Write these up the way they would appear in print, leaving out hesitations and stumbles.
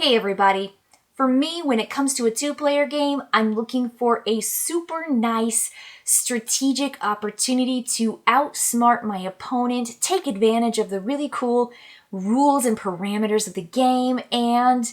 Hey everybody! For me, when it comes to a two-player game, I'm looking for a super nice strategic opportunity to outsmart my opponent, take advantage of the really cool rules and parameters of the game, and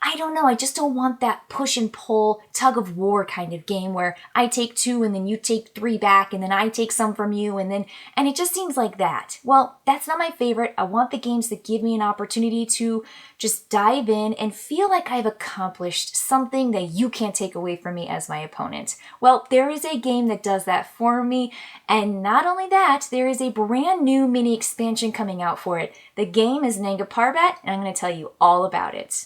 I don't know, I just don't want that push and pull, tug of war kind of game where I take 2 and then you take 3 back and then I take some from you and it just seems like that. Well, that's not my favorite. I want the games that give me an opportunity to just dive in and feel like I've accomplished something that you can't take away from me as my opponent. Well, there is a game that does that for me, and not only that, there is a brand new mini expansion coming out for it. The game is Nanga Parbat, and I'm going to tell you all about it.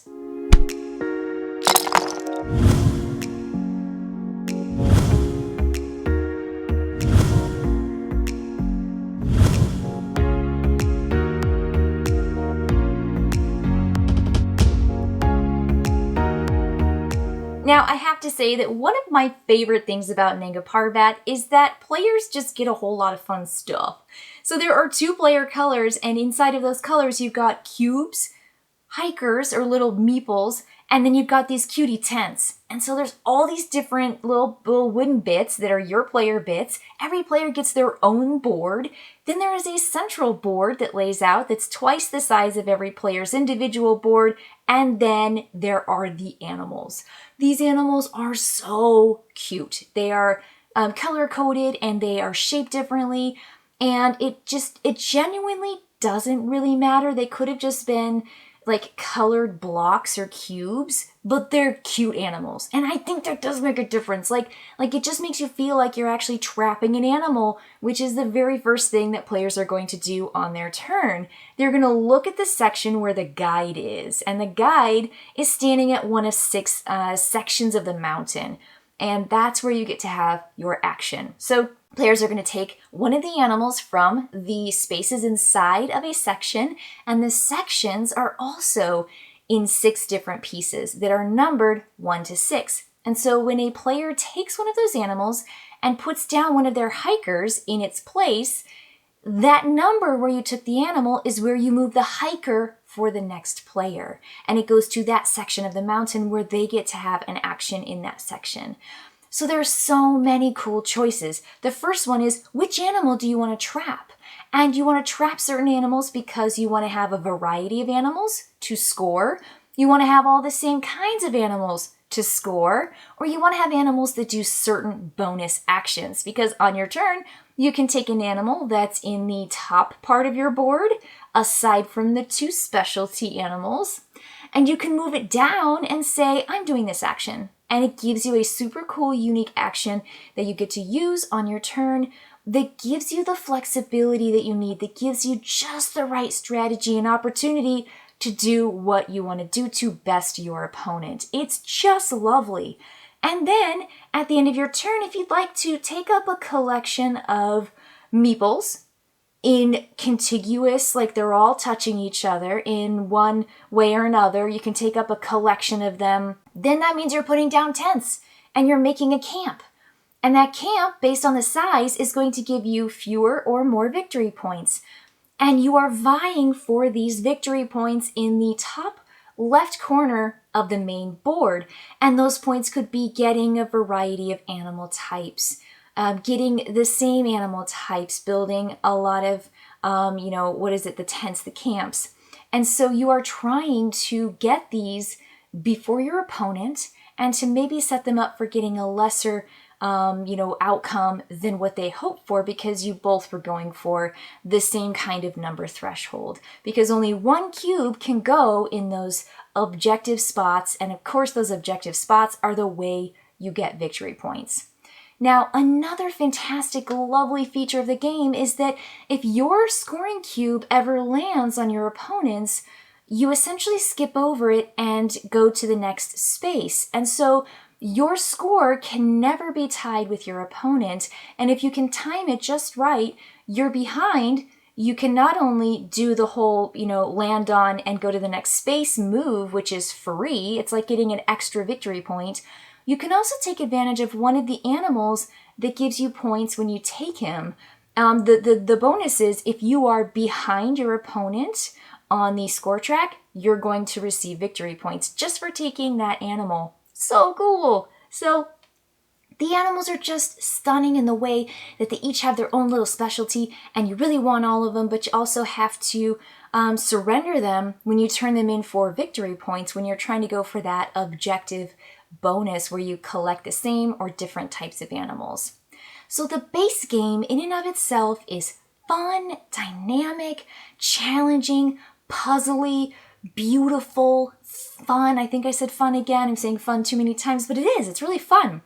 Now, I have to say that one of my favorite things about Nanga Parbat is that players just get a whole lot of fun stuff. So there are 2 player colors, and inside of those colors you've got cubes, hikers or little meeples, and then you've got these cutie tents. And so there's all these different little wooden bits that are your player bits. Every player gets their own board. Then there is a central board that lays out that's twice the size of every player's individual board. And then there are the animals. These animals are so cute. They are color-coded and they are shaped differently. And it genuinely doesn't really matter. They could have just been like colored blocks or cubes, but they're cute animals. And I think that does make a difference. Like it just makes you feel like you're actually trapping an animal, which is the very first thing that players are going to do on their turn. They're going to look at the section where the guide is, and the guide is standing at one of 6 sections of the mountain. And that's where you get to have your action. So players are going to take one of the animals from the spaces inside of a section, and the sections are also in 6 different pieces that are numbered 1 to 6. And so when a player takes one of those animals and puts down one of their hikers in its place, that number where you took the animal is where you move the hiker for the next player. And it goes to that section of the mountain where they get to have an action in that section. So there are so many cool choices. The first one is, which animal do you want to trap? And you want to trap certain animals because you want to have a variety of animals to score. You want to have all the same kinds of animals to score, or you want to have animals that do certain bonus actions, because on your turn, you can take an animal that's in the top part of your board, aside from the 2 specialty animals, and you can move it down and say, I'm doing this action. And it gives you a super cool, unique action that you get to use on your turn that gives you the flexibility that you need, that gives you just the right strategy and opportunity to do what you want to do to best your opponent. It's just lovely. And then at the end of your turn, if you'd like to take up a collection of meeples in contiguous, like they're all touching each other in one way or another, you can take up a collection of them. Then that means you're putting down tents and you're making a camp. And that camp, based on the size, is going to give you fewer or more victory points. And you are vying for these victory points in the top left corner of the main board. And those points could be getting a variety of animal types, getting the same animal types, building a lot of, the tents, the camps. And so you are trying to get these before your opponent and to maybe set them up for getting a lesser outcome than what they hoped for, because you both were going for the same kind of number threshold, because only 1 cube can go in those objective spots. And of course, those objective spots are the way you get victory points. Now, another fantastic, lovely feature of the game is that if your scoring cube ever lands on your opponent's, you essentially skip over it and go to the next space. And so your score can never be tied with your opponent. And if you can time it just right, you're behind. You can not only do the whole, land on and go to the next space move, which is free. It's like getting an extra victory point. You can also take advantage of one of the animals that gives you points when you take him. The bonus is if you are behind your opponent on the score track, you're going to receive victory points just for taking that animal. So cool! So the animals are just stunning in the way that they each have their own little specialty, and you really want all of them, but you also have to surrender them when you turn them in for victory points when you're trying to go for that objective bonus where you collect the same or different types of animals. So the base game in and of itself is fun, dynamic, challenging, puzzly, beautiful, fun. I think I said fun again. I'm saying fun too many times, but it is. It's really fun.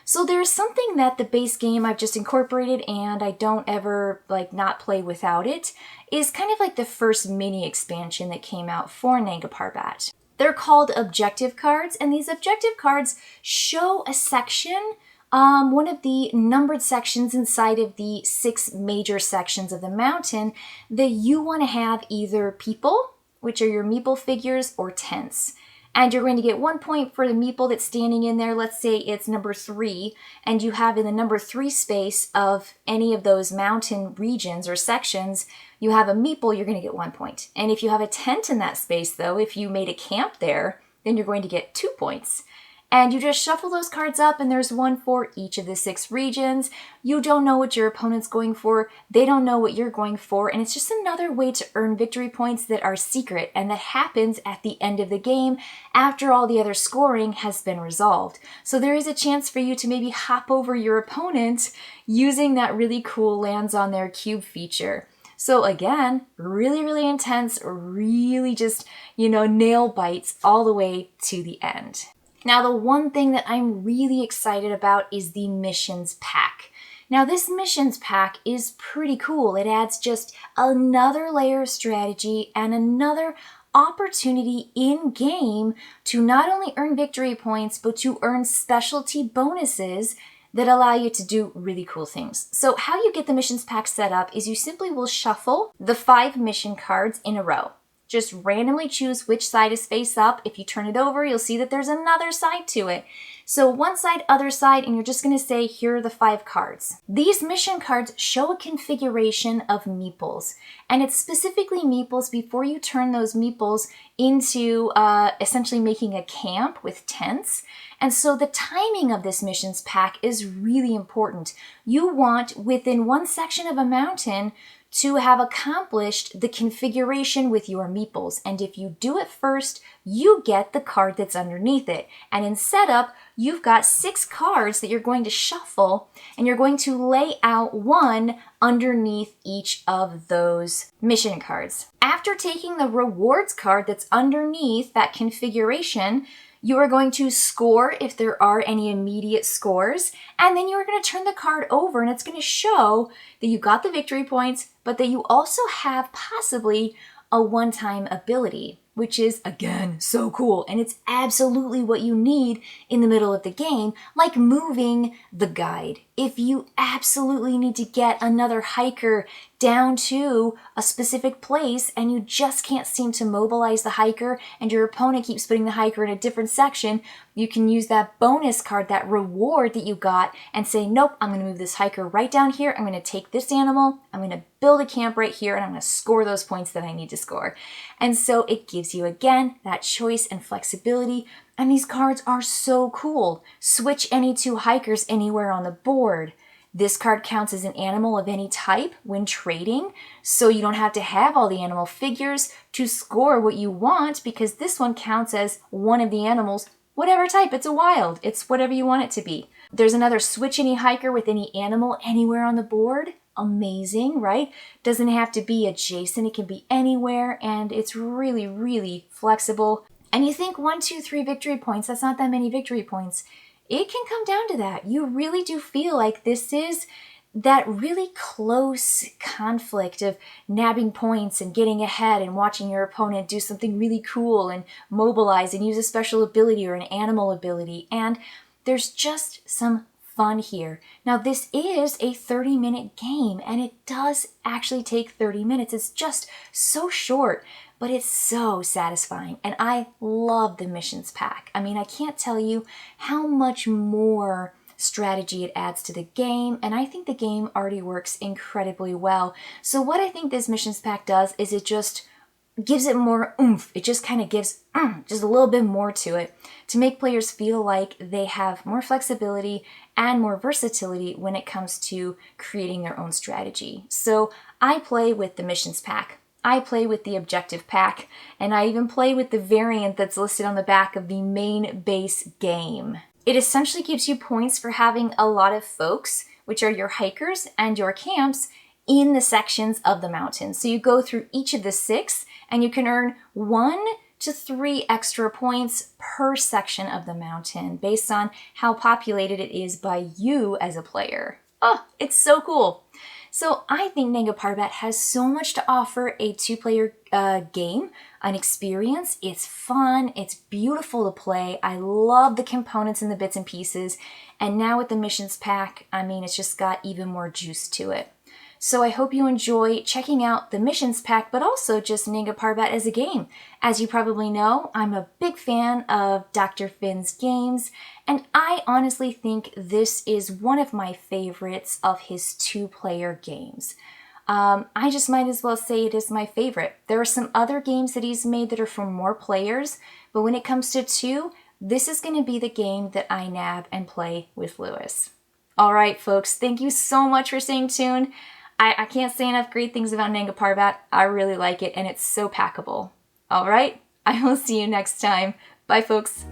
So there's something that the base game I've just incorporated and I don't ever not play without it, is kind of like the first mini expansion that came out for Nanga Parbat. They're called objective cards, and these objective cards show a section, one of the numbered sections inside of the 6 major sections of the mountain that you want to have either people, which are your meeple figures, or tents. And you're going to get 1 point for the meeple that's standing in there. Let's say it's number 3, and you have in the number 3 space of any of those mountain regions or sections, you have a meeple, you're going to get 1 point. And if you have a tent in that space, though, if you made a camp there, then you're going to get 2 points. And you just shuffle those cards up, and there's one for each of the 6 regions. You don't know what your opponent's going for. They don't know what you're going for. And it's just another way to earn victory points that are secret and that happens at the end of the game after all the other scoring has been resolved. So there is a chance for you to maybe hop over your opponent using that really cool lands on their cube feature. So again, really, really intense, really just, nail bites all the way to the end. Now, the one thing that I'm really excited about is the missions pack. Now, this missions pack is pretty cool. It adds just another layer of strategy and another opportunity in-game to not only earn victory points, but to earn specialty bonuses that allow you to do really cool things. So how you get the missions pack set up is you simply will shuffle the 5 mission cards in a row. Just randomly choose which side is face up. If you turn it over, you'll see that there's another side to it. So one side, other side, and you're just going to say, here are the 5 cards. These mission cards show a configuration of meeples, and it's specifically meeples before you turn those meeples into essentially making a camp with tents. And so the timing of this missions pack is really important. You want, within one section of a mountain, to have accomplished the configuration with your meeples. And if you do it first, you get the card that's underneath it. And in setup, you've got 6 cards that you're going to shuffle, and you're going to lay out one underneath each of those mission cards. After taking the rewards card that's underneath that configuration, you are going to score if there are any immediate scores, and then you are going to turn the card over, and it's going to show that you got the victory points, but that you also have possibly a one-time ability, which is, again, so cool. And it's absolutely what you need in the middle of the game, like moving the guide. If you absolutely need to get another hiker down to a specific place and you just can't seem to mobilize the hiker and your opponent keeps putting the hiker in a different section, you can use that bonus card, that reward that you got, and say, nope, I'm going to move this hiker right down here. I'm going to take this animal. I'm going to build a camp right here, and I'm going to score those points that I need to score. And so it gives you, again, that choice and flexibility. And these cards are so cool. Switch any 2 hikers anywhere on the board. This card counts as an animal of any type when trading, so you don't have to have all the animal figures to score what you want, because this one counts as one of the animals, whatever type. It's a wild. It's whatever you want it to be. There's another switch any hiker with any animal anywhere on the board. Amazing, right? Doesn't have to be adjacent. It can be anywhere, and it's really, really flexible. And you think 1, 2, 3 victory points, that's not that many victory points. It can come down to that. You really do feel like this is that really close conflict of nabbing points and getting ahead and watching your opponent do something really cool and mobilize and use a special ability or an animal ability. And there's just some fun here. Now, this is a 30-minute game, and it does actually take 30 minutes. It's just so short, but it's so satisfying, and I love the missions pack. I mean, I can't tell you how much more strategy it adds to the game, and I think the game already works incredibly well. So what I think this missions pack does is it just gives it more oomph. It just kind of gives just a little bit more to it to make players feel like they have more flexibility and more versatility when it comes to creating their own strategy. So I play with the missions pack. I play with the objective pack, and I even play with the variant that's listed on the back of the main base game. It essentially gives you points for having a lot of folks, which are your hikers and your camps, in the sections of the mountain. So you go through each of the 6 and you can earn 1 to 3 extra points per section of the mountain based on how populated it is by you as a player. Oh, it's so cool. So I think Nanga Parbat has so much to offer a 2-player game, an experience. It's fun, it's beautiful to play. I love the components and the bits and pieces. And now with the missions pack, I mean, it's just got even more juice to it. So I hope you enjoy checking out the missions pack, but also just Nanga Parbat as a game. As you probably know, I'm a big fan of Dr. Finn's games, and I honestly think this is one of my favorites of his 2-player games. I just might as well say it is my favorite. There are some other games that he's made that are for more players, but when it comes to 2, this is going to be the game that I nab and play with Lewis. All right, folks, thank you so much for staying tuned. I can't say enough great things about Nanga Parbat. I really like it, and it's so packable. All right, I will see you next time. Bye, folks.